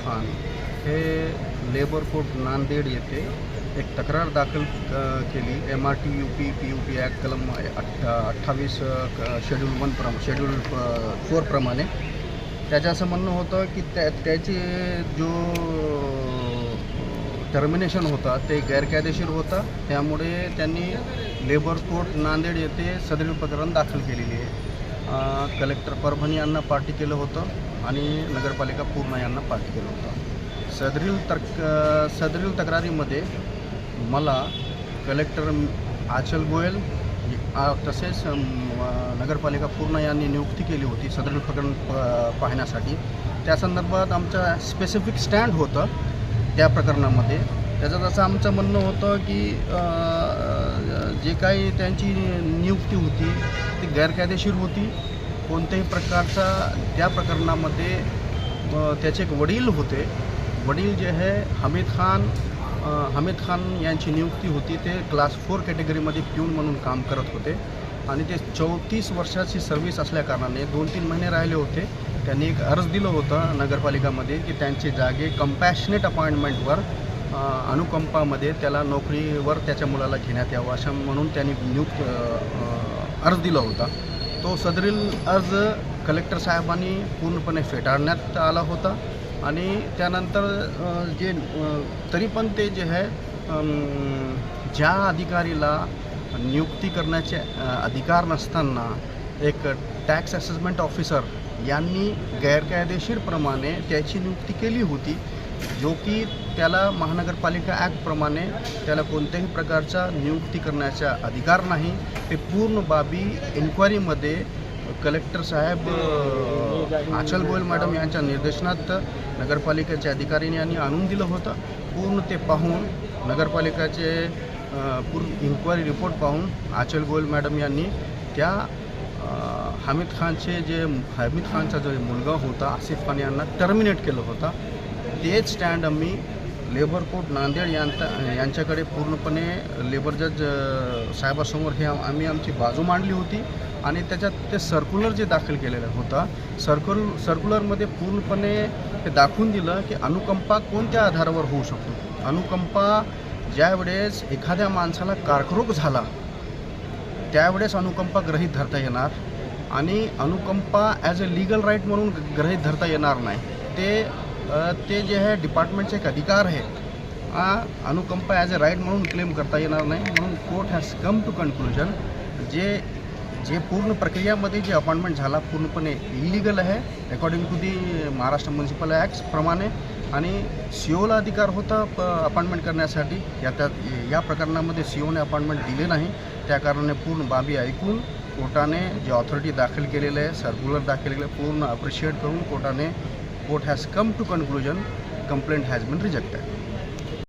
खान हे labour court Nanded येथे एक तक्रार दाखल केली MRT UP PUP ॲक्ट कलम 28 शेड्यूल 4 प्रमाणे. त्याचं असं म्हणणं होतं की त्याचे जो टर्मिनेशन होता ते गैरकायदेशीर होता. त्यामुळे त्यांनी लेबर कोर्ट नांदेड येथे सदरील प्रकरण दाखल केलेली आहे. कलेक्टर परभणी यांना पार्टी केलं होतं आणि नगरपालिका पूर्णा यांना पार्टी केलं होतं. सदरील तक्रारीमध्ये मला कलेक्टर आचल गोयल तसेच नगरपालिका पूर्णा यांनी नियुक्ती केली होती सदरील प्रकरण पाहण्यासाठी. त्या संदर्भात आमचा स्पेसिफिक स्टँड होतं त्या प्रकरणामध्ये. त्याचं असं आमचं म्हणणं होतं की जे काही त्यांची नियुक्ती होती ती गैरकायदेशीर होती. कोणत्याही प्रकारचा त्या प्रकरणामध्ये त्याचे एक वडील होते. वडील जे आहे हमीद खान यांची नियुक्ती होती. ते क्लास 4 कॅटेगरीमध्ये प्यून म्हणून काम करत होते आणि ते 34 वर्षाची सर्व्हिस असल्याकारणाने 2-3 महिने राहिले होते. त्यांनी एक अर्ज दिलं होतं नगरपालिकामध्ये की त्यांची जागे कंपॅशनेट अपॉइंटमेंटवर अनुकंपामध्ये त्याला नोकरीवर त्याच्या मुलाला घेण्यात यावं अशा म्हणून त्यांनी अर्ज दिला होता. तो सदरील अर्ज कलेक्टर साहेबांनी पूर्णपणे फेटाळण्यात आला होता आणि त्यानंतर तरी पण ते जे आहे ज्या अधिकारीला नियुक्ती करण्याचे अधिकार नसताना एक टॅक्स असेसमेंट ऑफिसर यांनी गैरकायदेशीरप्रमाणे त्याची नियुक्ती केली होती, जो की त्याला महानगरपालिका ॲक्टप्रमाणे त्याला कोणत्याही प्रकारचा नियुक्ती करण्याचा अधिकार नाही. ते पूर्ण बाबी इन्क्वायरीमध्ये कलेक्टर साहेब आचल गोयल मॅडम यांच्या निर्देशनात नगरपालिकेच्या अधिकाऱ्यांनी यांनी आणून दिलं होतं. पूर्ण ते पाहून नगरपालिकेचे पूर्ण इन्क्वायरी रिपोर्ट पाहून आचल गोयल मॅडम यांनी त्या हमीद खानचा जो मुलगा होता आसिफ खान यांना टर्मिनेट केलं होतं. तेच स्टँड आम्ही लेबर कोर्ट नांदेड यांच्याकडे पूर्णपणे लेबर जज साहेबासमोर आम्ही आमची बाजू मांडली होती आणि त्याच्यात ते सर्क्युलर जे दाखल केलेलं होता सर्क्युलरमध्ये पूर्णपणे हे दाखवून दिलं की अनुकंपा कोणत्या आधारावर होऊ शकतो. अनुकंपा ज्यावेळेस एखाद्या माणसाला कर्करोग झाला त्यावेळेस अनुकंपा गृहीत धरता येणार आणि अनुकंपा ॲज अ लीगल राईट म्हणून गृहीत धरता येणार नाही. ते जे आहे डिपार्टमेंटचा एक अधिकार आहे. अनुकंपा ॲज अ राईट म्हणून क्लेम करता येणार नाही. म्हणून court has come to conclusion जे पूर्ण प्रक्रियामध्ये जे अपॉइंटमेंट झाला पूर्णपणे इलिगल आहे according to the Maharashtra municipal acts प्रमाणे आणि COला अधिकार होता अपॉइंटमेंट करण्यासाठी. या प्रकरणामध्ये COने अपॉइंटमेंट दिले नाही. त्या कारणाने पूर्ण बाबी ऐकून कोर्टाने जे ऑथॉरिटी दाखल केलेलं आहे सर्क्युलर दाखल केलेलं पूर्ण अप्रिशिएट करून court has come to conclusion complaint has been rejected.